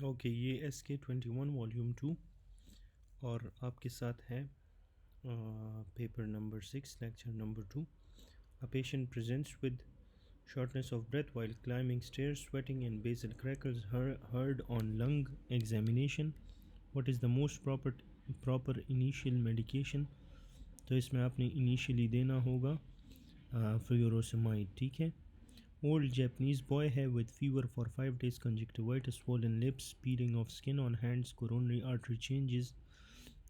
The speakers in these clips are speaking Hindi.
ओके, ये SK21 वॉल्यूम 2 और आपके साथ है paper number 6 lecture number 2. A patient presents with shortness of breath while climbing stairs, sweating and basal crackles heard on lung examination. What is the most proper initial medication? तो इसमें आपने इनिशियली देना होगा फ्यूरोसेमाइड. ठीक है. Old Japanese boy है with fever for 5 days, conjunctivitis, swollen lips, peeling of skin on hands, coronary artery changes.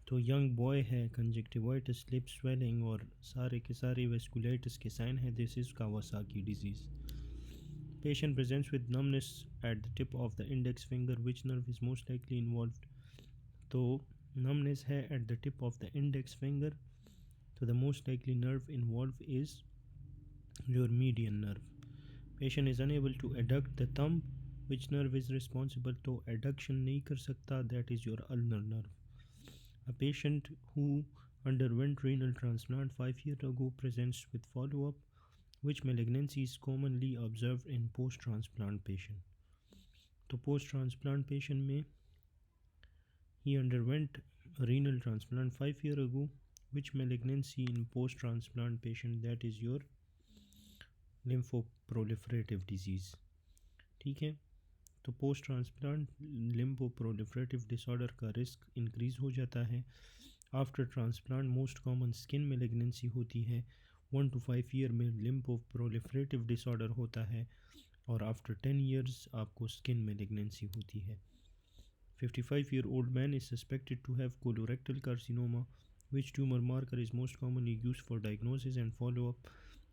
तो यंग बॉय है, कंजक्टिवाइटिस, लिप स्वेलिंग और सारे के सारे वेस्कुलाइटिस के साइन है. This is Kawasaki disease. Patient presents with numbness at the tip of the index finger. Which nerve is most likely involved? तो नमनेस है at the tip of the index finger, तो the most likely nerve involve is your median nerve. Patient is unable to adduct the thumb. Which nerve is responsible? तो एडक्शन नहीं कर सकता, that is your ulnar nerve. A patient who underwent renal transplant 5 years ago presents with follow-up. Which malignancy is commonly observed in post-transplant patient? तो post-transplant patient में he underwent renal transplant 5 years ago. Which malignancy in post-transplant patient? That is your lymphoproliferative disease. ठीक है. तो पोस्ट ट्रांसप्लांट लिम्फोप्रोलिफरेटिव डिसऑर्डर का रिस्क इंक्रीज़ हो जाता है. After transplant most common skin malignancy होती है. 1 to 5 ईयर में लिम्फोप्रोलिफरेटिव डिसऑर्डर होता है और आफ्टर 10 ईयर्स आपको स्किन मेलिग्नेंसी होती है. 55-year-old man is suspected to have colorectal carcinoma. Which tumor marker is most commonly used for diagnosis and follow-up?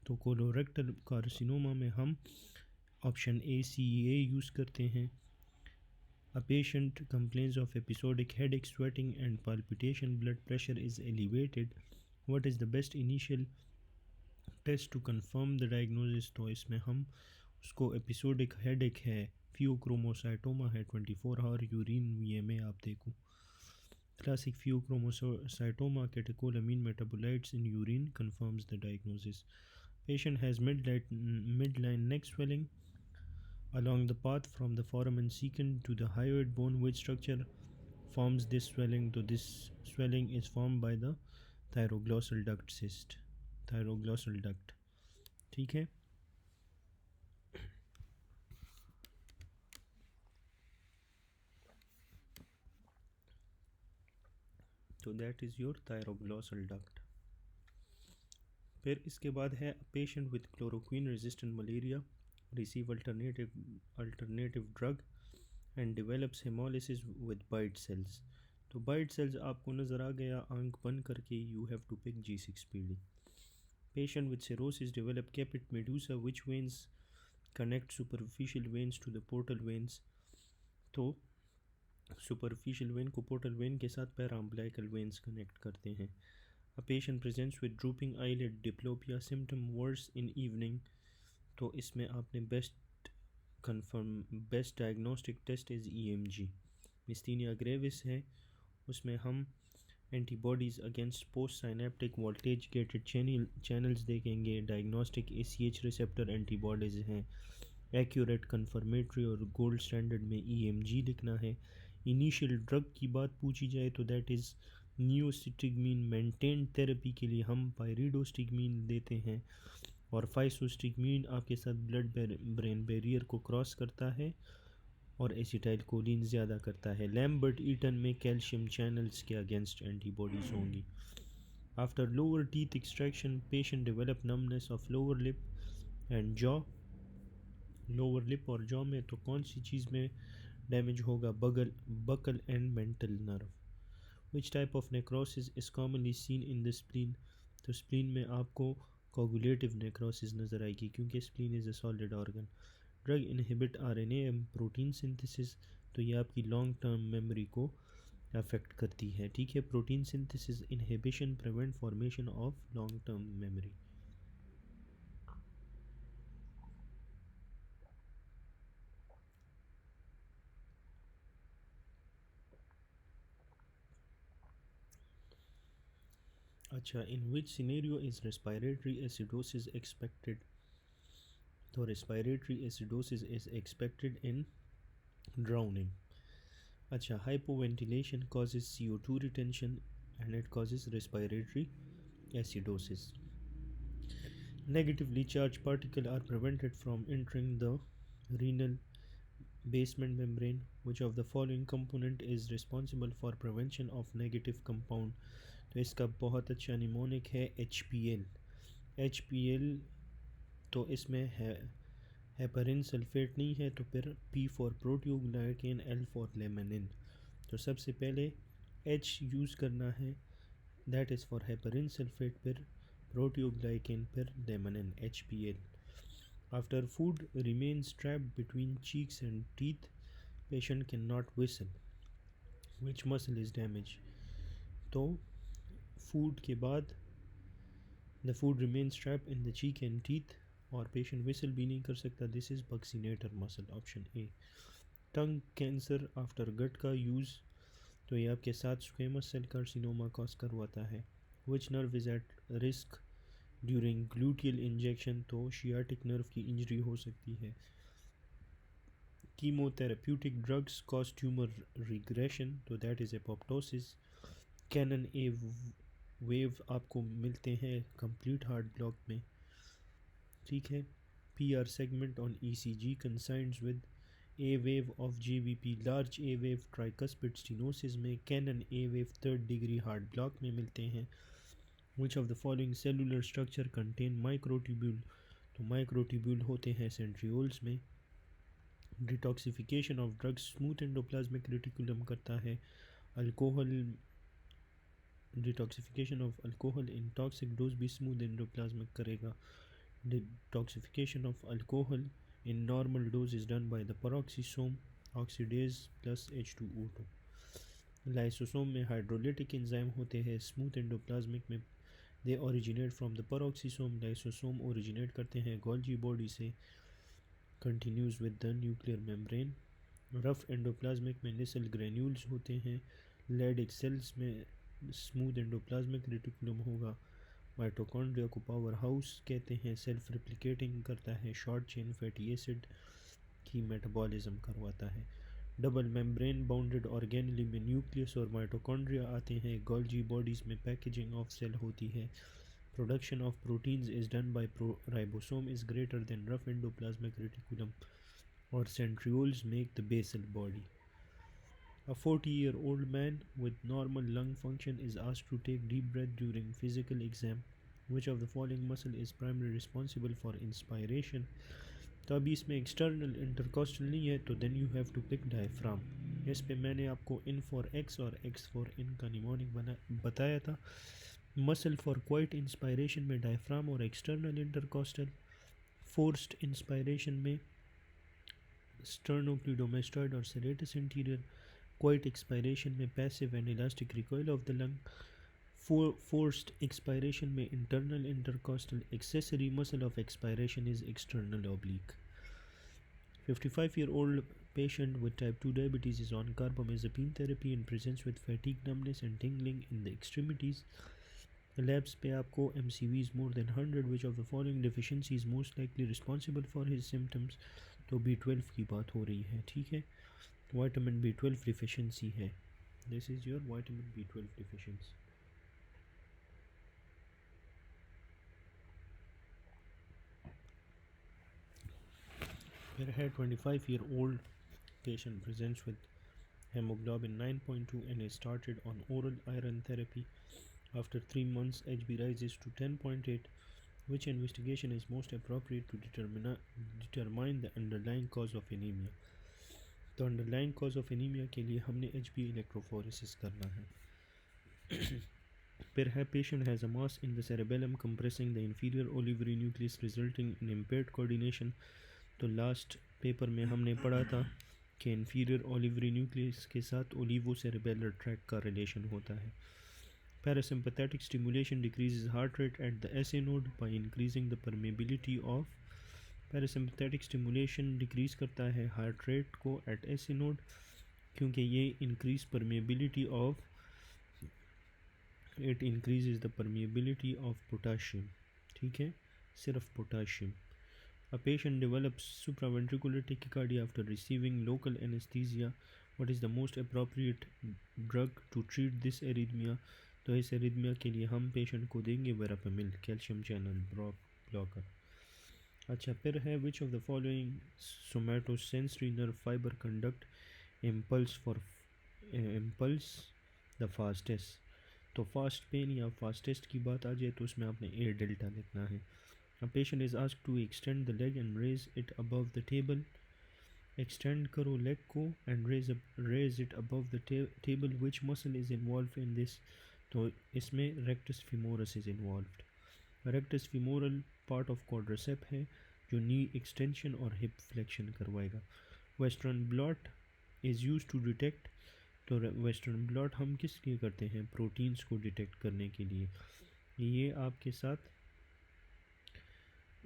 तो कोलोरेक्टल कार्सिनोमा में हम ऑप्शन ए CEA यूज़ करते हैं. A patient complains of episodic headache, sweating and palpitation. Blood pressure is elevated. What is the best initial test to confirm the diagnosis? तो इसमें हम उसको एपिसोडिक हेडेक है, फियोक्रोमोसाइटोमा है, 24 आवर यूरिन ये में आप देखो. Classic pheochromocytoma, catecholamine metabolites in urine confirms the diagnosis. Patient has midline neck swelling along the path from the foramen secant to the hyoid bone. Which structure forms this swelling? So this swelling is formed by the thyroglossal duct cyst. Thyroglossal duct. ठीक है. तो दैट इज़ योर थायरोग्लॉसल डक्ट. फिर इसके बाद है patient with chloroquine resistant malaria receive alternative drug and develops hemolysis with bite cells. तो bite cells आपको नज़र आ गया आंख बंद करके. You have to pick G6PD. Patient with cirrhosis develop caput medusa. Which veins connect superficial veins to the portal veins? तो superficial vein को portal vein के साथ paraumbilical veins connect करते हैं. A patient presents with drooping eyelid, diplopia, symptom worse in evening. तो इसमें आपने best diagnostic test is EMG. Myasthenia gravis है, उसमें हम antibodies against post synaptic voltage gated channels देखेंगे. डायग्नोस्टिक ACH रिसेप्टर एंटीबॉडीज़ हैं. एक्यूरेट कन्फर्मेटरी और गोल्ड स्टैंडर्ड में EMG लिखना है. इनिशियल ड्रग की बात पूछी जाए तो दैट इज़ नियोस्टिगमीन. मेंटेन थेरेपी के लिए हम पायरिडोस्टिगमीन देते हैं और फाइसोस्टिगमीन आपके साथ ब्लड ब्रेन बैरियर को क्रॉस करता है और एसिटाइल कोलिन ज़्यादा करता है. लैम्बर्ट ईटन में कैल्शियम चैनल्स के अगेंस्ट एंटीबॉडीज़ होंगी. After lower teeth extraction patient develop numbness of lower lip and jaw. Lower lip और जॉ में तो कौन सी चीज़ में डैमेज होगा? Buccal and mental nerve. Which type of necrosis is commonly seen in the spleen? तो स्प्लीन में आपको कोगुलेटिव नेक्रोसिस नज़र आएगी क्योंकि spleen is a solid organ. Drug inhibit RNA and protein synthesis. तो ये आपकी लॉन्ग टर्म मेमोरी को अफेक्ट करती है. ठीक है. Protein synthesis inhibition prevent formation of long term memory. अच्छा, in which scenario is respiratory acidosis expected? तो respiratory acidosis is expected in drowning. अच्छा, hypoventilation causes CO2 retention and it causes respiratory acidosis. Negatively charged particles are prevented from entering the renal basement membrane. Which of the following component is responsible for prevention of negative compound? तो इसका बहुत अच्छा निमोनिक है HPL. HPL तो इसमें है हेपरिन सल्फेट नहीं है, तो फिर P for proteoglycan, L for laminin. तो सबसे पहले H यूज़ करना है, that is for heparin sulphate, फिर प्रोटियोग्लाइकेन, फिर laminin HPL. After food remains trapped between cheeks and teeth, patient cannot whistle. Which muscle is damaged? तो food के बाद the food remains trapped in the cheek and teeth और patient whistle भी नहीं कर सकता. This is buccinator muscle, option A. Tongue cancer after gut का use, तो ये आपके साथ squamous cell carcinoma cause करवाता है. Which nerve is at risk during gluteal injection? तो sciatic nerve की इंजरी हो सकती है. Chemotherapeutic drugs cause tumor regression, तो that is apoptosis. Canon A wave आपको मिलते हैं complete heart block में, ठीक है. PR segment on ECG coincides with A wave of GBP, large A wave tricuspid stenosis में. Canon A wave third degree heart block में मिलते हैं. Which of the following cellular structure contain microtubule? तो microtubule होते हैं centrioles में. Detoxification of drugs smooth endoplasmic reticulum करता है. Alcohol detoxification of alcohol in toxic dose भी स्मूथ एंडोप्लाज्मिक करेगा. Detoxification of alcohol in normal dose is done by the peroxisome oxidase plus H2O2. Lysosome में हाइड्रोलिटिक एंजाइम होते हैं स्मूथ एंडोप्लाज्मिक में. They originate from the peroxisome. Lysosome originate करते हैं गोल्जी बॉडी से. Continues with the nuclear membrane. Rough endoplasmic में निसल ग्रेन्यूल्स होते हैं. लेडिक सेल्स में स्मूथ एंडोप्लाज्मिक रेटिकुलम होगा. माइटोकॉन्ड्रिया को पावर हाउस कहते हैं. सेल्फ रिप्लिकेटिंग करता है. शॉर्ट चेन फैटी एसिड की मेटाबॉलिज्म करवाता है. डबल मेम्ब्रेन बाउंडेड ऑर्गेनली में न्यूक्लियस और माइटोकॉन्ड्रिया आते हैं. गोल्जी बॉडीज़ में पैकेजिंग ऑफ सेल होती है. Production of proteins is done by ribosome is greater than rough endoplasmic reticulum, or centrioles make the basal body. A 40-year-old man with normal lung function is asked to take deep breath during physical exam. Which of the following muscle is primarily responsible for inspiration? तो अभी इसमें एक्सटर्नल इंटरकॉस्टल नहीं है, तो then you have to pick diaphragm. इस पे मैंने आपको इन फॉर एक्स और एक्स फॉर इन का निमोनिक बताया था. मसल फॉर क्वाइट इंस्पायरेशन में डायफ्राम और एक्सटर्नल इंटरकॉस्टल. फोर्स्ड इंस्पायरेशन में स्टर्नोक्लीडोमेस्टॉइड और सेरेटस इंटीरियर. क्वाइट एक्सपायरेशन में passive and elastic recoil of the lung. Forced expiration में internal intercostal. Accessory muscle of expiration is external oblique. 55-year-old patient with type 2 diabetes is on carbamazepine therapy and presents with fatigue, numbness and tingling in the extremities. Labs पे आपको MCVs more than 100. Which of the following deficiency is most likely responsible for his symptoms? तो B12 की बात हो रही है, ठीक है. Vitamin B12 deficiency है. This is your vitamin B12 deficiency. फिर है 25-year-old patient presents with hemoglobin 9.2 and is started on oral iron therapy. After 3 months, HB rises to 10.8. Which investigation is most appropriate to determine the underlying cause of anemia? तो underlying cause of anemia के लिए हमने HB electrophoresis करना है. फिर है patient has a mass in the cerebellum compressing the inferior olivary nucleus resulting in impaired coordination. तो लास्ट पेपर में हमने पढ़ा था कि inferior olivary nucleus के साथ olivocerebellar tract का रिलेशन होता है. Parasympathetic stimulation decreases heart rate at the SA node by increasing the permeability of. Parasympathetic stimulation decrease करता है heart rate को at SA node क्योंकि ये increase permeability of, it increases the permeability of potassium, ठीक है, सिर्फ potassium. A patient develops supraventricular tachycardia after receiving local anesthesia. What is the most appropriate drug to treat this arrhythmia. तो इस एरिथमिया के लिए हम पेशेंट को देंगे वेरापेमिल, कैल्शियम चैनल ब्लॉकर। अच्छा, फिर है विच of the following somatosensory nerve fibre conduct impulse the fastest. तो फास्ट पेन या फास्टेस्ट की बात आ जाए तो उसमें आपने ए डेल्टा लिखना है। A patient is asked to extend the leg and raise it above the table. Extend करो लेग को and raise it above the table. Which muscle is involve in this. तो इसमें rectus femoris is involve. Rectus femoral part of quadricep है जो नी एक्सटेंशन और हिप फ्लेक्शन करवाएगा। Western blot is use to detect. तो वेस्टर्न ब्लॉट हम किस लिए करते हैं, प्रोटीन्स को डिटेक्ट करने के लिए। ये आपके साथ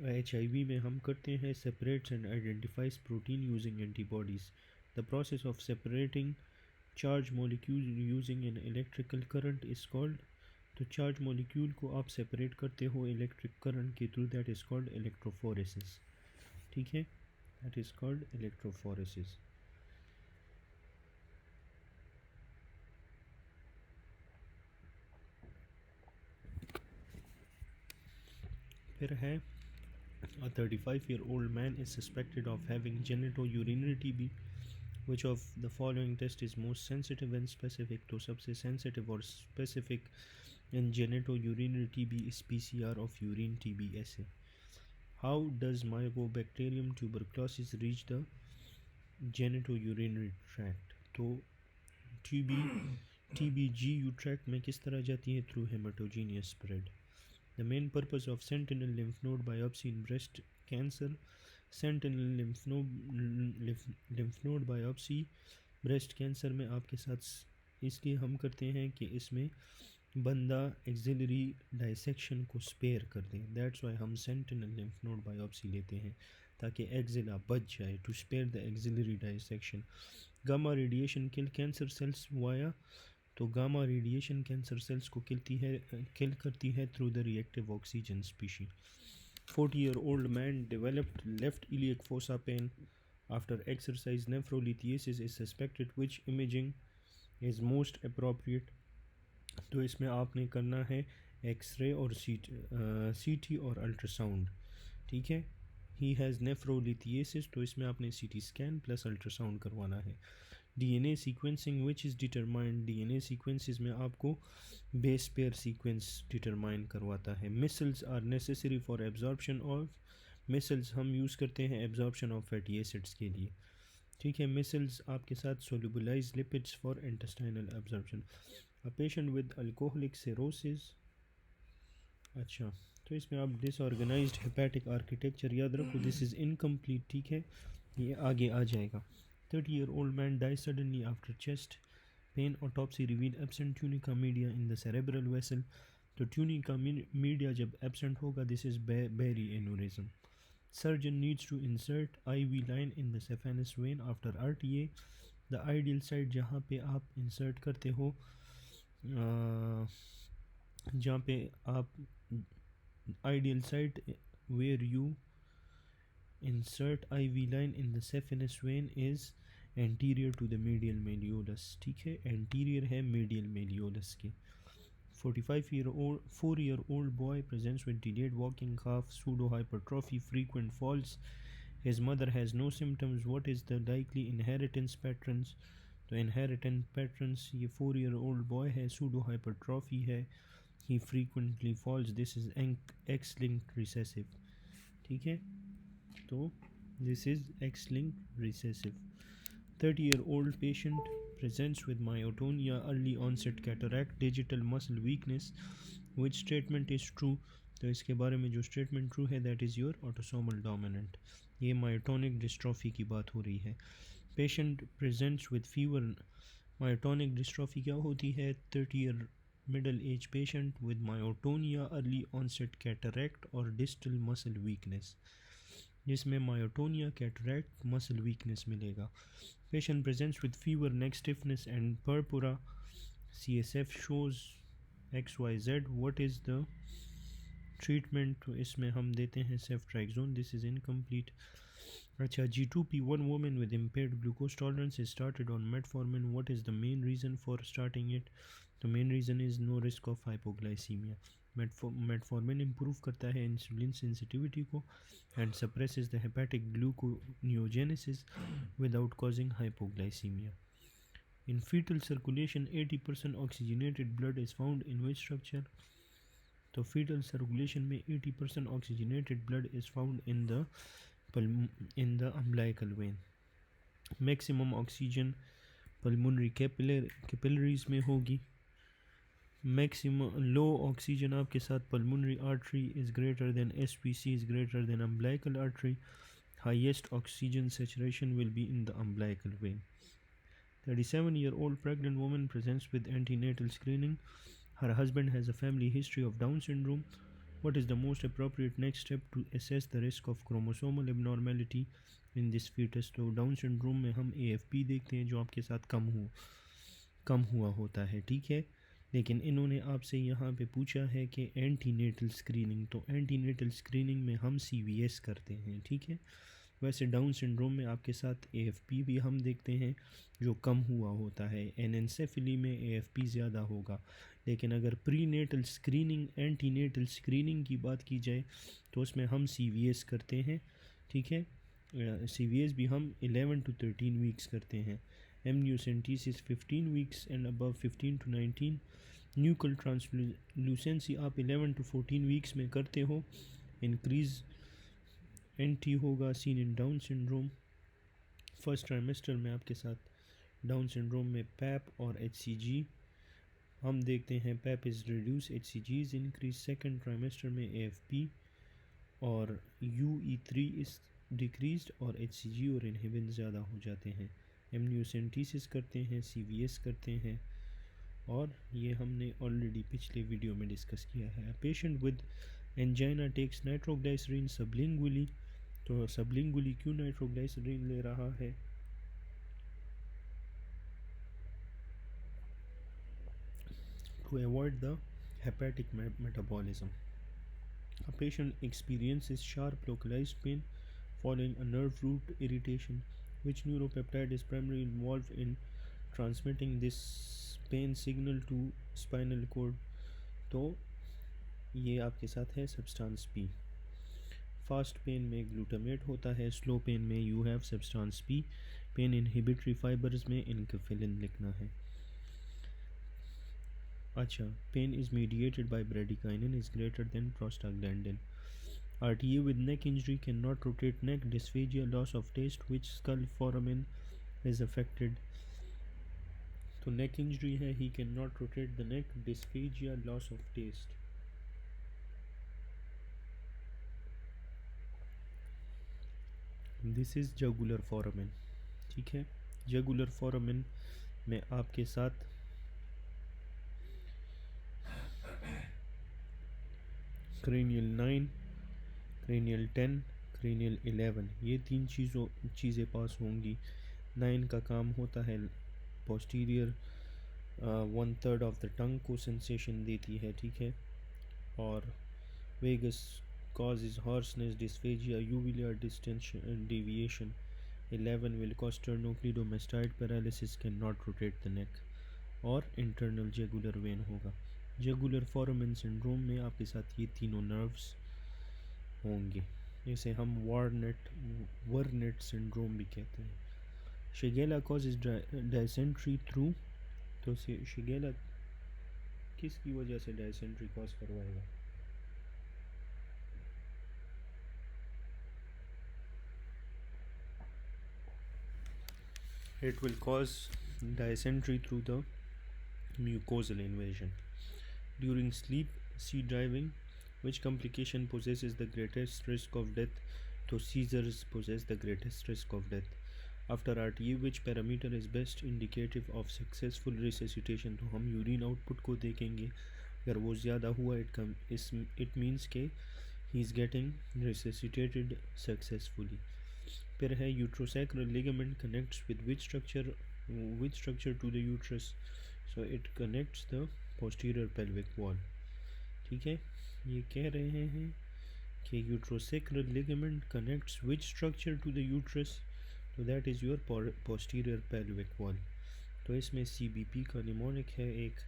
HIV में हम करते हैं, separates and identifies protein using antibodies. The process of separating charge molecule using an electrical current is called. तो चार्ज मॉलिक्यूल को आप सेपरेट करते हो इलेक्ट्रिक करंट के through, that is called electrophoresis. ठीक है, दैट इज़ कॉल्ड इलेक्ट्रोफोरेसिस। फिर है a 35-year-old man is suspected of having genitourinary TB. Which of the following test is most sensitive and specific? तो सबसे sensitive और specific in genitourinary TB is PCR of urine TB assay. How does Mycobacterium tuberculosis reach the genitourinary tract? तो TBGU tract में किस तरह जाती है? Through hematogenous spread. The main purpose of sentinel lymph node biopsy in breast cancer. Sentinel lymph node biopsy breast cancer में आपके साथ इसलिए हम करते हैं कि इसमें बंदा एक्सिलरी डाइसेक्शन को स्पेयर कर दें। दैट्स वाई हम सेंटिनल लिम्फ नोड बायोप्सी लेते हैं ताकि एक्सिला बच जाए, to spare the axillary dissection. Gamma radiation kill cancer cells via. तो गामा रेडिएशन कैंसर सेल्स को किल करती है through the reactive oxygen species. 40-year-old man developed left iliac fossa pain after exercise. Nephrolithiasis is suspected. Which imaging is most appropriate? तो इसमें आपने करना है एक्सरे और CT और अल्ट्रासाउंड। ठीक है, ही हैज़ नेफ्रोलिथिएसिस, तो इसमें आपने CT स्कैन प्लस अल्ट्रासाउंड करवाना है। DNA sequencing which is determined. DNA sequences में आपको बेस पेयर सीक्वेंस डिटरमाइन करवाता है। Micelles are necessary for absorption of. Micelles हम यूज़ करते हैं एब्जॉर्प्शन ऑफ फैटी एसिड्स के लिए। ठीक है, मिसल्स आपके साथ solubilise lipids for intestinal absorption. A patient with alcoholic cirrhosis. अच्छा, तो इसमें आप डिसऑर्गेनाइज्ड हेपेटिक आर्किटेक्चर याद रखो, दिस इज़ इनकम्प्लीट। ठीक है, ये आगे आ जाएगा। 30-year-old man dies suddenly after chest pain. Autopsy revealed absent tunica media in the cerebral vessel. तो tunica media जब absent होगा, this is Berry aneurysm. Surgeon needs to insert IV line in the saphenous vein after RTA. The ideal site जहाँ पे आप insert करते हो, जहाँ पे आप ideal site where you insert IV line in the saphenous vein is anterior to the medial malleolus. ठीक है, anterior है medial malleolus के। 4-year-old boy presents with delayed walking, cough, pseudo hypertrophy, frequent falls. His mother has no symptoms. What is the likely inheritance patterns? तो inheritance patterns, ये 4-year-old boy है, pseudo hypertrophy है, he frequently falls, this is X-linked recessive। ठीक है, तो this is X-linked recessive। 30-year-old patient presents with myotonia, early onset cataract, digital muscle weakness. Which statement is true? तो इसके बारे में जो स्टेटमेंट ट्रू है, that is your autosomal dominant. ये मायोटोनिक डिस्ट्रॉफी की बात हो रही है। Patient presents with fever. Myotonic dystrophy क्या होती है? 30-year middle age patient with myotonia, early onset cataract और डिस्टल मसल वीकनेस, जिसमें मायोटोनिया, कैटरैक्ट, मसल वीकनेस मिलेगा। Patient presents with fever, neck stiffness and purpura, CSF shows XYZ। What is the treatment? इसमें हम देते हैं सेफ्ट्राइक्सोन, दिस इज़ इनकम्प्लीट। अच्छा, G2P1 woman with impaired glucose tolerance is started on metformin. What is the main reason for starting it? The main reason is no risk of hypoglycemia. Metformin improve करता है insulin sensitivity को and suppresses the hepatic gluconeogenesis without causing hypoglycemia. In fetal circulation, 80% oxygenated blood is found in which structure? तो fetal circulation में 80% oxygenated blood is found in the umbilical vein. Maximum oxygen pulmonary capillaries में होगी. Maximum low oxygen आपके साथ pulmonary artery is greater than SPC is greater than umbilical artery. Highest oxygen saturation will be in the umbilical vein. 37-year-old pregnant woman presents with antenatal screening. Her husband has a family history of Down syndrome. What is the most appropriate next step to assess the risk of chromosomal abnormality in this fetus? तो डाउन सिंड्रोम में हम AFP देखते हैं जो आपके साथ कम हुआ होता है, ठीक है। लेकिन इन्होंने आपसे यहाँ पे पूछा है कि एंटीनेटल स्क्रीनिंग, तो एंटीनेटल स्क्रीनिंग में हम CVS करते हैं, ठीक है। वैसे डाउन सिंड्रोम में आपके साथ AFP भी हम देखते हैं जो कम हुआ होता है। एनेंसेफली में AFP ज़्यादा होगा। लेकिन अगर प्रीनेटल स्क्रीनिंग एंटीनेटल स्क्रीनिंग की बात की जाए तो उसमें हम CVS करते हैं, ठीक है। CVS भी हम 11 to 13 वीक्स करते हैं। amniocentesis 15 weeks and above 15 to 19। Nuchal translucency आप 11 to 14 वीक्स में करते हो। इंक्रीज NT होगा seen in down syndrome. First trimester में आपके साथ डाउन सिंड्रोम में PAP और HCG हम देखते हैं। PAP is reduce, HCG is increase. Second trimester में AFP और UE3 इज़ डिक्रीज्ड और HCG और इनहिबिन ज़्यादा हो जाते हैं। एमनियोसेंटेसिस करते हैं, CVS करते हैं, और ये हमने ऑलरेडी पिछले वीडियो में डिस्कस किया है। Patient with angina takes nitroglycerin sublingually, तो सबलिंगुअली क्यों नाइट्रोग्लिसरीन ले रहा है? To avoid the hepatic metabolism. A patient experiences sharp localized pain following a nerve root irritation. Which neuropeptide is primarily involved in transmitting this pain signal to spinal cord? तो ये आपके साथ है सब्सटेंस P। फास्ट पेन में ग्लूटामेट होता है, स्लो पेन में you have substance P। Pain inhibitory fibres में इनकेफिलिन लिखना है। अच्छा, pain is mediated by bradykinin is greater than prostaglandin. RTA with neck injury cannot rotate neck, dysphagia, loss of taste. Which skull foramen is affected? तो neck injury है, he cannot rotate the neck, dysphagia, loss of taste। This is jugular foramen, ठीक है। जगुलर फोरामेन में आपके साथ क्रेनियल 9, क्रेनियल 10, क्रेनियल 11, ये तीन चीज़ें पास होंगी। 9 का काम होता है पोस्टीरियर 1/3 ऑफ द टंग को सेंसेशन देती है, ठीक है। और vagus causes hoarseness, dysphagia, uvular distension, deviation। 11 will cause sternocleidomastoid paralysis, cannot rotate the neck, और internal jugular vein होगा। जगुलर फोरामेन सिंड्रोम में आपके साथ ये तीनों नर्व्स होंगे, इसे हम वर्नेट सिंड्रोम भी कहते हैं। शिगेला causes dysentery through, तो शिगेला किसकी वजह से डायसेंट्री कॉज करवाएगा? It will cause dysentery through the mucosal invasion. During sleep, sea driving, which complication possesses the greatest risk of death? तो seizures possess the greatest risk of death. After RTA, which parameter is best indicative of successful resuscitation? तो हम यूरिन आउटपुट को देखेंगे, अगर वो ज़्यादा हुआ it means के he is getting resuscitated successfully। फिर है uterosacral ligament connects with which structure to the uterus? So it connects the posterior pelvic wall, ठीक है। ये कह रहे हैं कि uterosacral ligament connects which structure to the uterus, तो that is your posterior pelvic wall। तो इसमें CBP का निमोनिक है एक,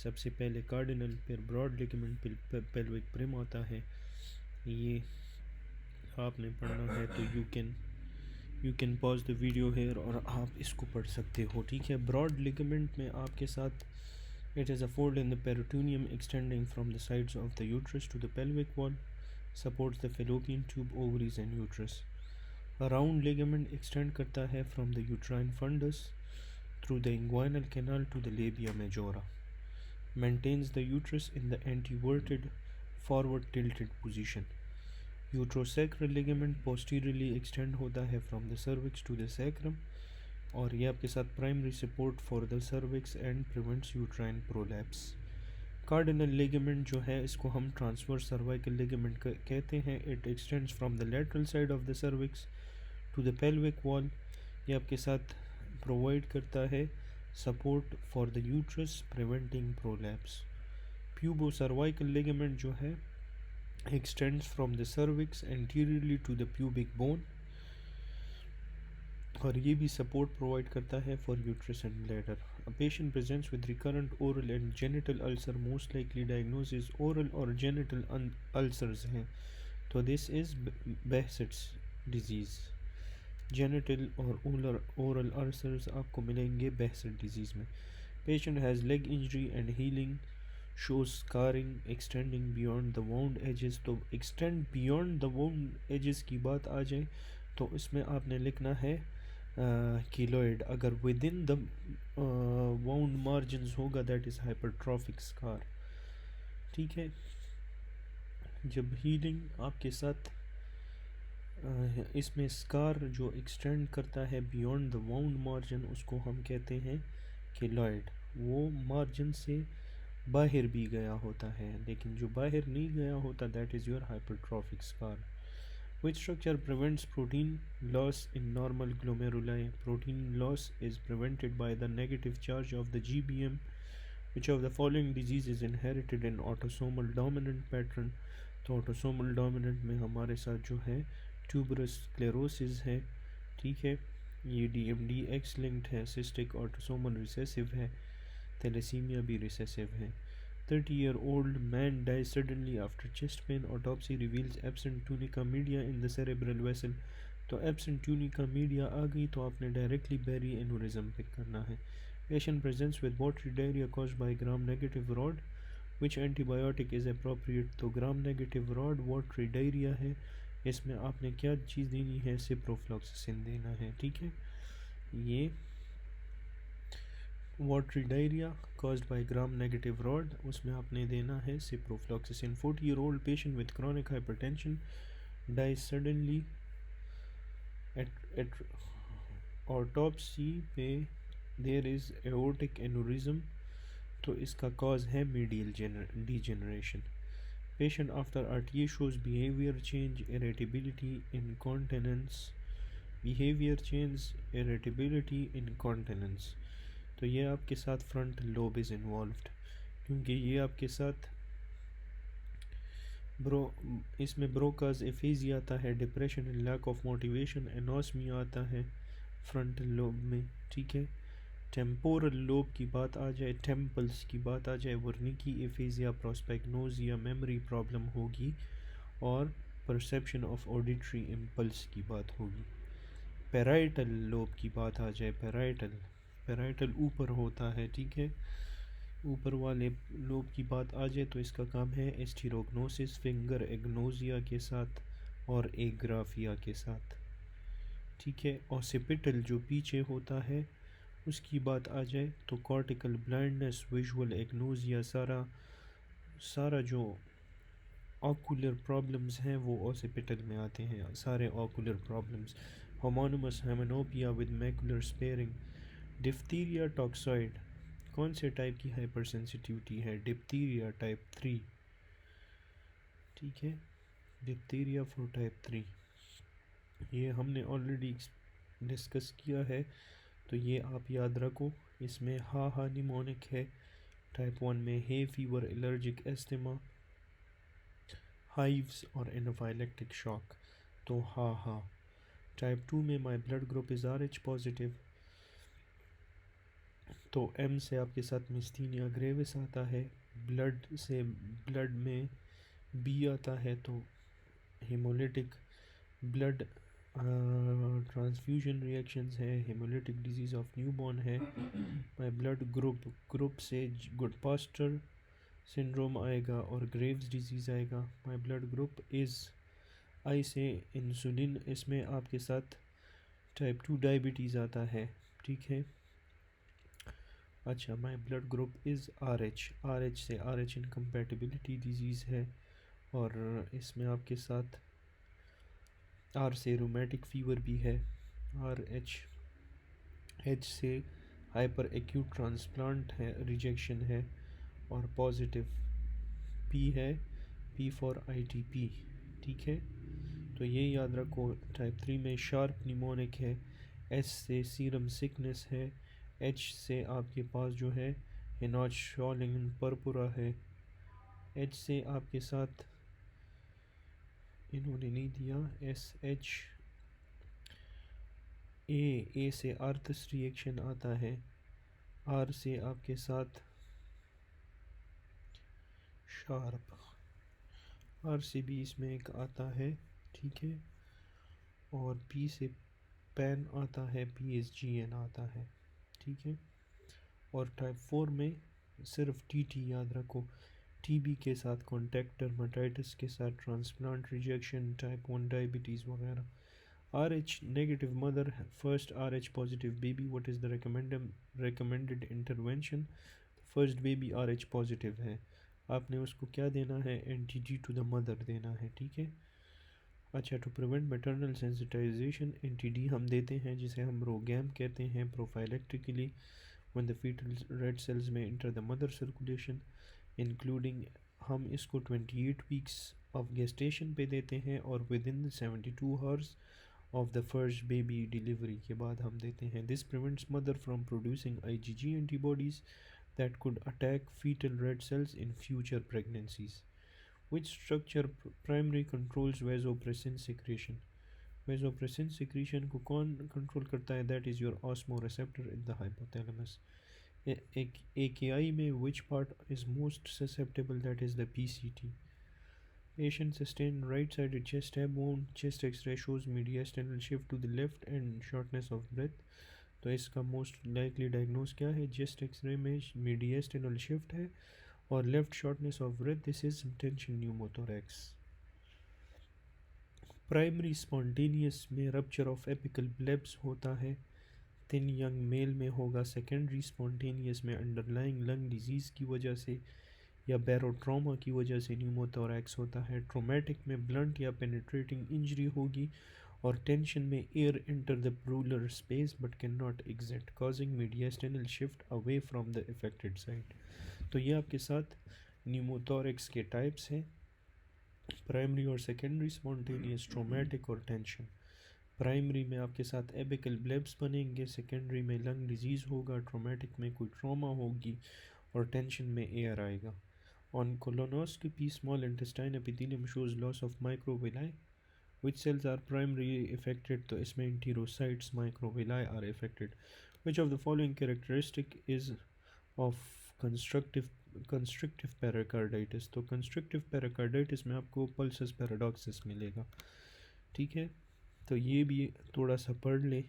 सबसे पहले कार्डिनल, फिर ब्रॉड लिगामेंट, पेल्विक प्रिम आता है। ये आपने पढ़ना है तो you can pause the video hair और आप इसको पढ़ सकते हो, ठीक है। ब्रॉड लिगामेंट में आपके साथ it is a fold in the peritoneum extending from the sides of the uterus to the pelvic wall, supports the fallopian tube, ovaries and uterus। A round ligament extend करता है from the uterine fundus through the inguinal canal to the labia majora, maintains the uterus in the anteverted forward tilted position। Uterosacral ligament posteriorly extend होता है from the cervix to the sacrum, और ये आपके साथ primary support for the cervix and prevents uterine prolapse. Cardinal ligament जो है इसको हम ट्रांसवर्स सर्वाइकल लिगामेंट कहते हैं। It extends from the lateral side of the cervix to the pelvic wall. ये आपके साथ प्रोवाइड करता है support for the uterus preventing prolapse. Pubo cervical ligament जो है extends from the cervix anteriorly to the pubic bone, और ये भी सपोर्ट प्रोवाइड करता है for uterus and bladder. A patient presents with recurrent oral and genital ulcer, most likely diagnosis oral और जेनिटल अल्सर्स हैं, तो this is Behcet's disease. Genital और ओरल अल्सर्स आपको मिलेंगे बेहसेट डिजीज़ में। Patient has leg injury and healing shows scarring extending beyond the wound edges. तो extend beyond the wound edges की बात आ जाए तो इसमें आपने लिखना है कीलोइड। अगर with in the wound margins होगा दैट इज़ हाइपरट्रॉफिक स्कार, ठीक है। जब हीलिंग आपके साथ इसमें स्कार जो एक्सटेंड करता है बियॉन्ड द वाउंड मार्जिन उसको हम कहते हैं कीलोइड। वो मार्जिन से बाहर भी गया होता है, लेकिन जो बाहर नहीं गया होता that is your hypertrophic scar. Which structure prevents protein loss in normal glomeruli? Protein loss is prevented by the negative charge of the GBM. Which of the following disease is inherited in autosomal dominant pattern? तो autosomal dominant में हमारे साथ जो है tuberous sclerosis है, ठीक है। ये DMD X linked है, cystic autosomal recessive है, thalassemia भी recessive है। 30-year-old man dies suddenly after chest pain. Autopsy reveals absent tunica media in the cerebral vessel। तो absent tunica media आ गई तो आपने डायरेक्टली बैरी एनोरिज्म पिक करना है। Patient presents with watery diarrhea caused by gram negative rod। Which antibiotic is appropriate? तो gram negative rod watery diarrhea है, इसमें आपने क्या चीज़ देनी है, सिप्रोफ्लॉक्सिसिन देना है, ठीक है। ये watery diarrhea caused by gram negative rod, उसमें आपने देना है ciprofloxacin. 40-year-old patient with chronic hypertension dies suddenly at autopsy पे there is aortic aneurysm, तो इसका cause है medial degeneration। Patient after RTA shows behavior change, irritability, incontinence। behavior change, irritability, incontinence, तो ये आपके साथ फ्रंट लोब इज़ इन्वॉल्व्ड, क्योंकि ये आपके साथ इसमें ब्रोकाज एफेजी आता है, depression and lack of motivation, anosmia आता है फ्रंट लोब में, ठीक है। टेम्पोरल लोब की बात आ जाए, टेम्पल्स की बात आ जाए, वर्निकी एफेजिया, प्रोस्पेगनोजिया, मेमोरी प्रॉब्लम होगी, और परसेप्शन ऑफ ऑडिटरी इम्पल्स की बात होगी। पैराइटल लोब की बात आ जाए, पैराइटल ऊपर होता है, ठीक है। ऊपर वाले लोब की बात आ जाए तो इसका काम है एस्टिरोग्नोसिस, फिंगर एग्नोजिया के साथ और एग्राफिया के साथ, ठीक है। ऑसिपिटल जो पीछे होता है उसकी बात आ जाए तो कॉर्टिकल ब्लाइंडनेस, विजुअल एग्नोजिया, सारा जो ऑकुलर प्रॉब्लम्स हैं वो ऑसिपिटल में आते हैं, सारे ocular problems. Homonymous hemianopia with macular sparing. Diphtheria toxoid कौन से टाइप की हाइपर सेंसिटिविटी है? डिप्थीरिया टाइप 3, ठीक है। डिप्थीरिया फॉर टाइप 3 ये हमने ऑलरेडी डिस्कस किया है, तो ये आप याद रखो। इसमें हा निमोनिक है, टाइप 1 में hay fever, allergic asthma, hives और एनाफाइलेक्टिक शॉक। तो हाँ, टाइप 2 में my blood group is RH positive, तो M से आपके साथ मिस्थीनिया ग्रेविस आता है, ब्लड में B आता है, तो हेमोलिटिक ब्लड ट्रांसफ्यूजन रिएक्शंस है, हेमोलिटिक डिजीज़ ऑफ न्यूबॉर्न है। माई ब्लड ग्रुप से गुडपास्टर सिंड्रोम आएगा और ग्रेव्स डिजीज़ आएगा। My blood group is I से इंसुलिन, इसमें आपके साथ टाइप 2 डायबिटीज़ आता है, ठीक है। अच्छा, my blood group is RH से RH इनकम्पैटिबिलिटी डिजीज़ है, और इसमें आपके साथ R से रूमेटिक फीवर भी है। H से हाइपर एक्यूट ट्रांसप्लांट है, रिजेक्शन है, और पॉजिटिव P है, P फॉर ITP, ठीक है। तो ये याद रखो। टाइप 3 में शार्प निमोनिक है, S से सीरम सिकनेस है, H से आपके पास जो है हेनॉच शॉलिंग परपुरा है, H से आपके साथ इन्होंने नहीं दिया, SH A से आर्थस रिएक्शन आता है, R से आपके साथ शार्प, R से भी इसमें एक आता है, ठीक है, और P से पैन आता है, PSGN आता है, ठीक है। और टाइप 4 में सिर्फ TT याद रखो, TB के साथ कॉन्टैक्ट डर्माटाइटिस के साथ ट्रांसप्लांट रिजेक्शन, टाइप 1 डायबिटीज़ वगैरह। RH negative mother, first RH positive baby, what is the recommended intervention. First baby RH positive है, आपने उसको क्या देना है, NTG टू द मदर देना है, ठीक है। अच्छा, to prevent maternal sensitization, NTD हम देते हैं, जिसे हम रोगैम कहते हैं, prophylactically when the fetal red cells may enter the mother circulation, including हम इसको 28 weeks of gestation पे देते हैं, और within 72 hours of the first baby delivery के बाद हम देते हैं। This prevents mother from producing IgG antibodies that could attack fetal red cells in future pregnancies. Which structure primary controls vasopressin secretion? Vasopressin secretion को कौन कंट्रोल करता है? That is your osmoreceptor in the hypothalamus. AKI में which part is most susceptible? That is the PCT. Patient sustained right-sided chest stab wound. Chest X-ray shows mediastinal shift to the left and shortness of breath. तो इसका मोस्ट लाइकली डायग्नोज क्या है? चेस्ट एक्सरे में मीडियस्टिनल शिफ्ट है और left shortness of breath, this is tension pneumothorax. Primary spontaneous में रप्चर ऑफ एपिकल ब्लेब्स होता है, थिन यंग मेल में होगा। सेकेंडरी स्पॉन्टेनियस में अंडरलाइंग लंग डिजीज़ की वजह से या बैरोट्रोमा की वजह से न्यूमोथोरैक्स होता है। ट्रोमेटिक में ब्लंट या पेनिट्रेटिंग इंजरी होगी, और टेंशन में air enter the pleural space but can not exit, causing mediastinal shift away from the affected side. तो ये आपके साथ न्यूमोथोरैक्स के टाइप्स हैं, प्राइमरी और सेकेंडरी स्पॉन्टेनियस, ट्रोमेटिक और टेंशन। प्राइमरी में आपके साथ एपिकल ब्लेब्स बनेंगे, सेकेंडरी में लंग डिजीज़ होगा, ट्रोमेटिक में कोई ट्रॉमा होगी, और टेंशन में एयर आएगा। On colonoscopy small intestine epithelium shows loss of microvilli, which cells are primarily affected, तो इसमें enterocytes microvilli are affected. Which of the following characteristic is of constrictive pericarditis? तो constrictive pericarditis में आपको pulsus paradoxus मिलेगा, ठीक है। तो ये भी थोड़ा सा पढ़ ले।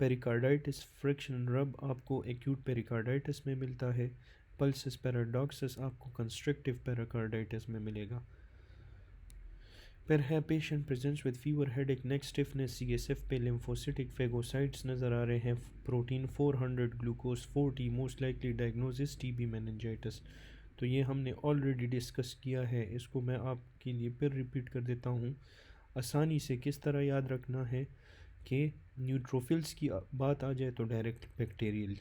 पेरिकार्डाइटिस फ्रिक्शन रब आपको एक्यूट पेरिकार्डाइटिस में मिलता है, पल्सस पैराडॉक्सस आपको कंस्ट्रक्टिव पेरिकार्डाइटिस में मिलेगा। पर है patient presents with fever, headache, neck stiffness, CSF पे लिम्फोसिटिक फेगोसाइट्स नज़र आ रहे हैं, protein 400, glucose 40, most likely diagnosis TB meningitis. तो ये हमने ऑलरेडी डिस्कस किया है, इसको मैं आपके लिए फिर रिपीट कर देता हूँ। आसानी से किस तरह याद रखना है कि न्यूट्रोफिल्स की बात आ जाए तो डायरेक्ट बैक्टीरियल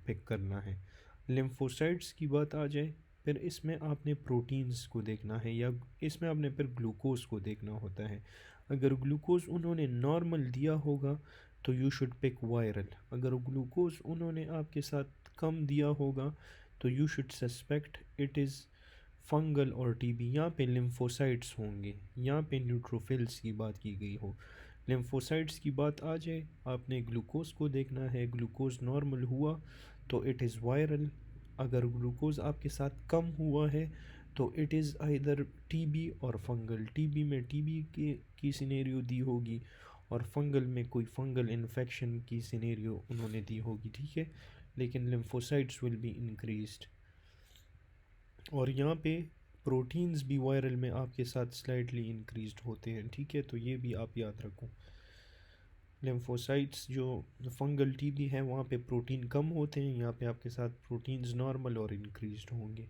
पिक करना है, लिम्फोसाइट्स की बात आ जाए फिर इसमें आपने प्रोटीन्स को देखना है, या इसमें आपने फिर ग्लूकोज को देखना होता है। अगर ग्लूकोज उन्होंने नॉर्मल दिया होगा तो यू शुड पिक वायरल, अगर ग्लूकोज उन्होंने आपके साथ कम दिया होगा तो you should suspect it is fungal और टीबी, यहाँ पे लिम्फोसाइट्स होंगे, यहाँ पे न्यूट्रोफिल्स की बात की गई हो। लिम्फोसाइट्स की बात आ जाए, आपने ग्लूकोज को देखना है, ग्लूकोज नॉर्मल हुआ तो इट इज़ वायरल, अगर ग्लूकोज आपके साथ कम हुआ है तो इट इज़ आइदर टीबी और फंगल। टीबी में टीबी के की सिनेरियो दी होगी और फंगल में कोई फंगल इन्फेक्शन की सिनेरियो उन्होंने दी होगी, ठीक है। लेकिन लिम्फोसाइट्स विल बी इंक्रीज्ड। और यहाँ पे प्रोटीन्स भी वायरल में आपके साथ स्लाइटली इंक्रीज्ड होते हैं, ठीक है, तो ये भी आप याद रखो। लिम्फोसाइट्स जो फंगल टीबी है वहाँ पे प्रोटीन कम होते हैं, यहाँ पे आपके साथ प्रोटीन्स नॉर्मल और इंक्रीज्ड होंगे।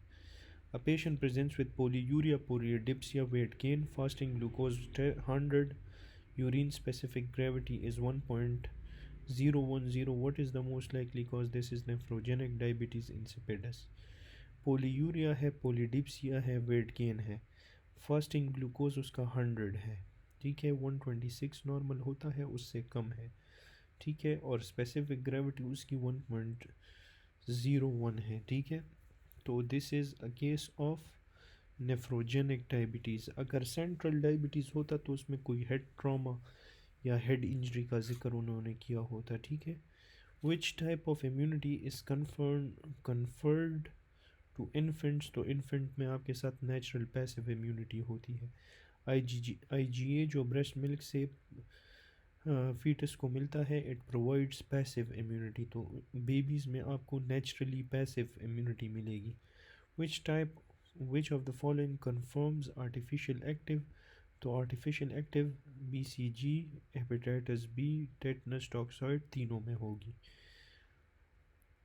A patient presents with polyuria, polydipsia, weight gain, fasting glucose 100, urine specific gravity is 1.010. What is the most likely cause? This is nephrogenic diabetes insipidus. Polyuria है, पोलीडिप्सिया है, वेट गेन है, फास्टिंग ग्लूकोज उसका 100 है, ठीक है, 126 नॉर्मल होता है, उससे कम है, ठीक है, और स्पेसिफिक ग्रेविटी उसकी 1.01 है, ठीक है। तो this is a case of nephrogenic diabetes. अगर सेंट्रल डायबिटीज़ होता तो उसमें कोई हेड ट्रॉमा या हेड इंजरी का जिक्र उन्होंने किया होता, ठीक है। Which type of immunity is conferred to infants, तो इन्फेंट में आपके साथ नेचुरल पैसिव इम्यूनिटी होती है। IgA जो ब्रेस्ट मिल्क से फीटस को मिलता है, इट प्रोवाइड्स पैसिव इम्यूनिटी, तो बेबीज़ में आपको नेचुरली पैसिव इम्यूनिटी मिलेगी। Which of the following confirms artificial active, तो artificial active BCG, hepatitis B, tetanus toxoid तीनों में होगी।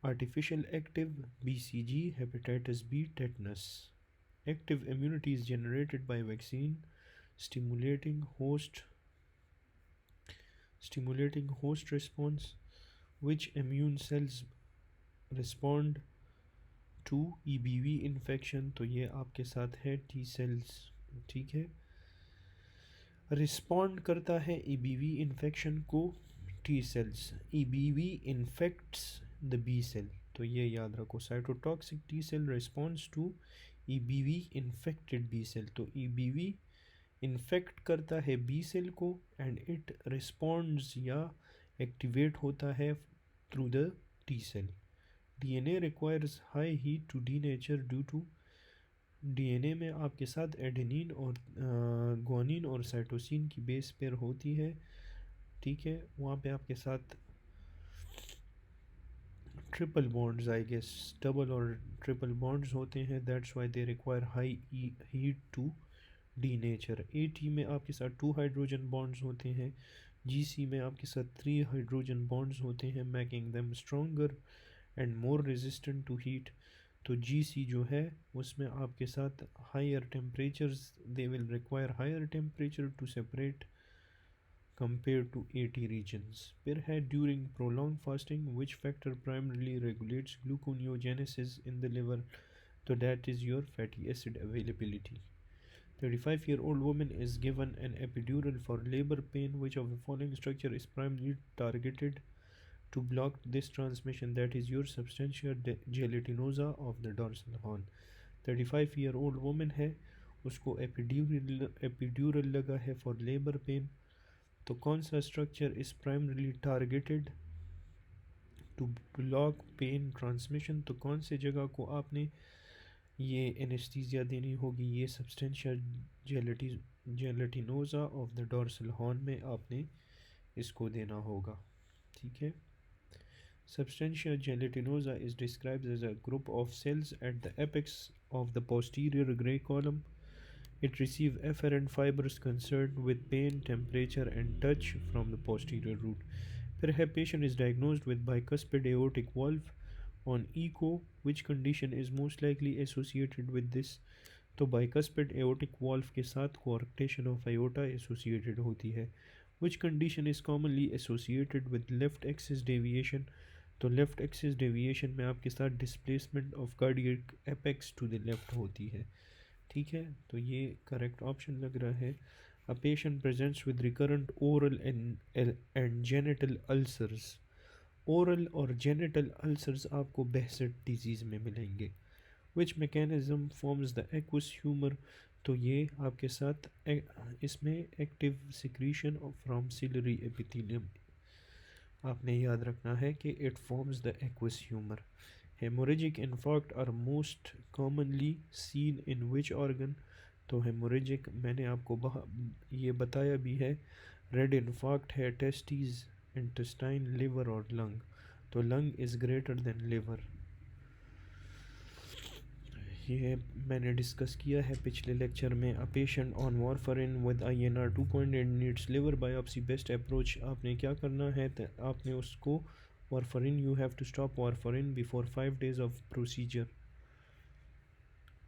Artificial active BCG, hepatitis B, tetanus. Active immunity is generated by vaccine stimulating host response. Which immune cells respond to EBV infection, तो ये आपके साथ है T cells, ठीक है। रिस्पॉन्ड करता है EBV इन्फेक्शन को T cells, EBV infects the B cell, तो ये याद रखो। Cytotoxic T cell responds to EBV infected B cell, तो EBV इन्फेक्ट करता है B सेल को एंड इट रिस्पॉन्ड्स या एक्टिवेट होता है through the T cell. DNA requires high heat to denature due to, DNA में आपके साथ एडेनिन और ग्वानिन और साइटोसिन की बेस पेयर होती है, ठीक है, वहाँ पे आपके साथ triple bonds, I guess double और ट्रिपल बॉन्ड्स होते हैं, that's why they require high heat to denature. AT में आपके साथ 2 हाइड्रोजन बॉन्ड्स होते हैं, GC में आपके साथ 3 हाइड्रोजन बॉन्ड्स होते हैं, making them stronger and more resistant to heat. तो GC जो है उसमें आपके साथ higher temperatures, they will require higher temperature to separate compared to AT regions। फिर है during prolonged fasting which factor primarily regulates gluconeogenesis in the liver, तो that is your fatty acid availability। 35-year-old woman is given an epidural for labor pain, which of the following structure is primarily targeted to block this transmission, that is your substantia gelatinosa of the dorsal horn। 35-year-old woman है, उसको एपिड्यूरल लगा है फॉर लेबर पेन, तो कौन सा structure is primarily targeted to block pain transmission, तो कौन से जगह को आपने ये एनेस्थीसिया देनी होगी, ये substantia gelatinosa of the dorsal horn में आपने इसको देना होगा, ठीक है। Substantia gelatinosa is described as a group of cells at the apex of the posterior gray column. It receives afferent fibers concerned with pain, temperature, and touch from the posterior root. फिर है patient is diagnosed with bicuspid aortic valve on echo. Which condition is most likely associated with this? तो bicuspid aortic valve के साथ coarctation of aorta associated होती है। Which condition is commonly associated with left axis deviation? तो लेफ़्ट एक्सिस डेविएशन में आपके साथ displacement of cardiac apex to the left होती है, ठीक है, तो ये करेक्ट ऑप्शन लग रहा है। A patient presents with recurrent oral and genital ulcers, oral और जेनिटल अल्सर्स आपको बेहसेट डिजीज़ में मिलेंगे। Which mechanism forms the aqueous humour, तो ये आपके साथ इसमें active secretion from ciliary epithelium आपने याद रखना है कि it forms the aqueous humour. Haemorrhagic infarct are most commonly seen in which organ, तो हेमोरेजिक मैंने आपको ये बताया भी है, रेड इन्फार्क्ट है टेस्टीज, इंटेस्टाइन, लिवर और लंग, तो lung is greater than liver. ये मैंने डिस्कस किया है पिछले लेक्चर में। A patient on warfarin with INR 2.8 needs liver biopsy, best approach आपने क्या करना है, आपने उसको warfarin, you have to stop warfarin before 5 days of procedure.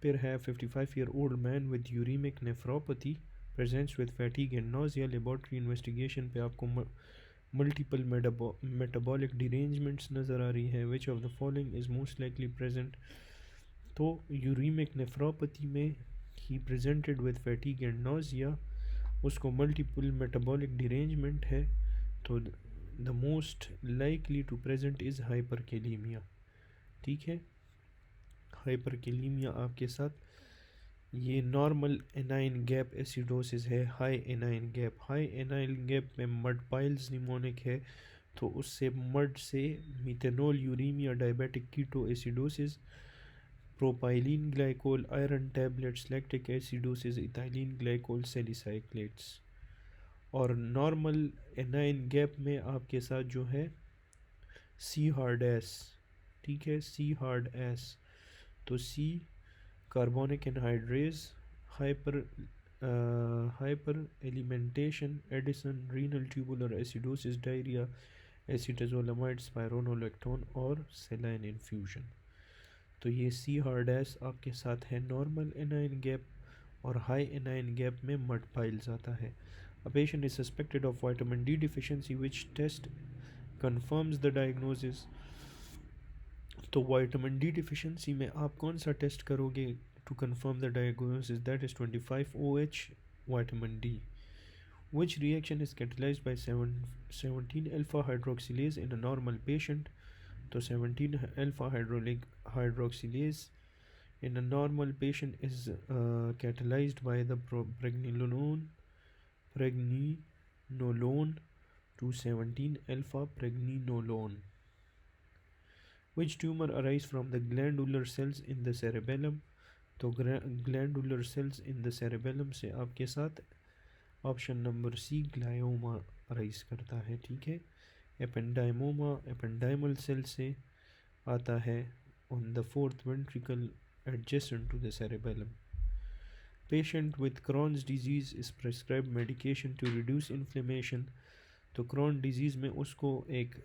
फिर है 55-year-old man with uraemic nephropathy presents with fatigue and nausea, laboratory investigation पे आपको मल्टीपल मेटाबॉलिक डिरेंजमेंट्स नज़र आ रही है, विच of the following is most likely present, तो यूरिमिक नेफ्रोपैथी में ही presented with fatigue and nausea, उसको मल्टीपल मेटाबॉलिक डिरेंजमेंट है, तो the most likely to present is hyperkalaemia. ठीक है, हाइपरकेलीमिया आपके साथ ये नॉर्मल एनाइन गैप एसिडोसिस है, high anion gap, high anion gap में मड पाइल्स निमोनिक है, तो उससे मड से methanol uraemia, diabetic keto acidosis, propylene glycol, iron tablets, lactic acidosis, ethylene glycol, सैलिसाइक्लेट्स। और नॉर्मल एनाइन गैप में आपके साथ जो है सी हार्ड एस, ठीक है, सी हार्ड एस, तो C carbonic anhydrase, hyper alimentation, Addison, renal tubular acidosis, diarrhoea, acetazolamide, spironolactone और सेलाइन इन्फ्यूजन। तो ये सी हार्ड एस आपके साथ है नॉर्मल एनाइन गैप, और हाई एनाइन गैप में मड पाइल्स आता है। A patient is suspected of vitamin D deficiency, which test confirms the diagnosis, तो विटामिन डी डिफिशिएंसी में आप कौन सा टेस्ट करोगे to confirm the diagnosis, that is 25OH vitamin D, which reaction is catalyzed by 17 alpha hydroxylase in a normal patient, तो 17 alpha hydroxylase in a normal patient is catalyzed by the pregnenolone to 17 alpha pregnenolone. Which tumor arise from the glandular cells in the cerebellum, तो glandular cells in the cerebellum से आपके साथ option number C glioma arise करता है। ठीक है, एपेंडाइमोमा एपेंडाइमल सेल से आता है on the fourth ventricle adjacent to the cerebellum. Patient with Crohn's disease is prescribed medication to reduce inflammation, तो Crohn disease में उसको एक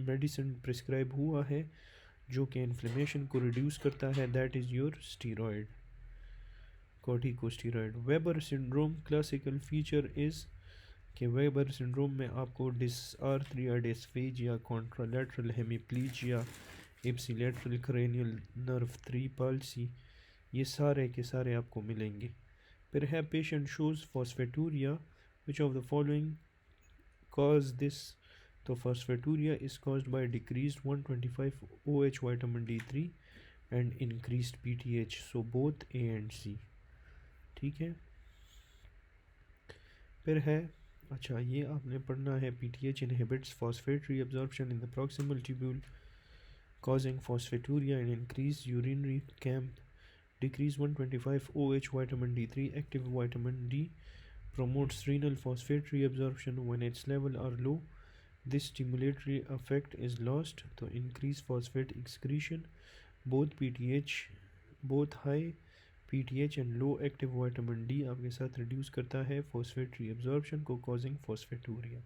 मेडिसिन प्रिस्क्राइब हुआ है जो कि इन्फ्लेमेशन को रिड्यूस करता है, that is your steroid, corticosteroid. Weber syndrome classical feature is कि वेबर सिंड्रोम में आपको dysarthria, dysphagia, contralateral hemiplegia, ipsilateral cranial nerve 3 palsy, ये सारे के सारे आपको मिलेंगे। फिर है patient shows phosphaturia, which of the following cause this, तो phosphaturia is caused by decreased 125OH vitamin D3 and increased PTH, so both A and C। ठीक है, फिर है, अच्छा ये आपने पढ़ना है, PTH inhibits phosphate reabsorption in the proximal tubule causing phosphaturia and increased urinary camp, decrease 125OH vitamin D3, active vitamin D promotes renal phosphate reabsorption when its level are low, this stimulatory effect is lost, तो increase phosphate excretion, both high PTH and low active vitamin D आपके साथ reduce करता है phosphate reabsorption को, causing phosphaturia.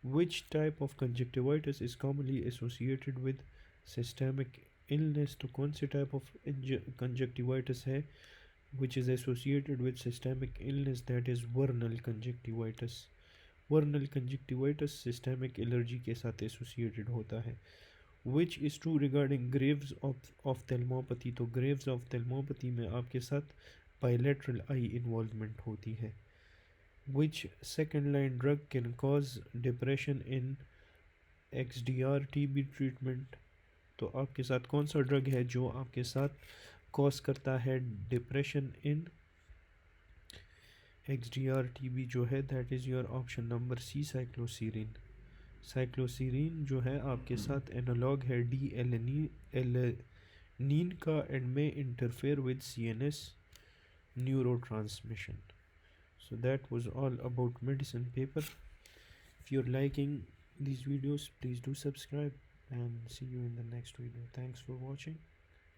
Which type of conjunctivitis is commonly associated with systemic illness, तो कौन से type of conjunctivitis है which is associated with systemic illness, that is vernal conjunctivitis. vernal conjunctivitis systemic allergy के साथ associated होता है। Which is true regarding graves of ophthalmopathy, तो graves of ophthalmopathy में आपके साथ bilateral eye involvement होती है। Which second line drug can cause depression in XDR TB treatment, तो आपके साथ कौन सा ड्रग है जो आपके साथ कॉज करता है डिप्रेशन इन XDR TB जो है, that is your option number C, cycloserine. Cycloserine जो है आपके साथ एनालॉग है डी एलेनीन का एंड में interfere with CNS neurotransmission. So that was all about medicine paper. If you're liking these videos, please do subscribe and see you in the next video. Thanks for watching.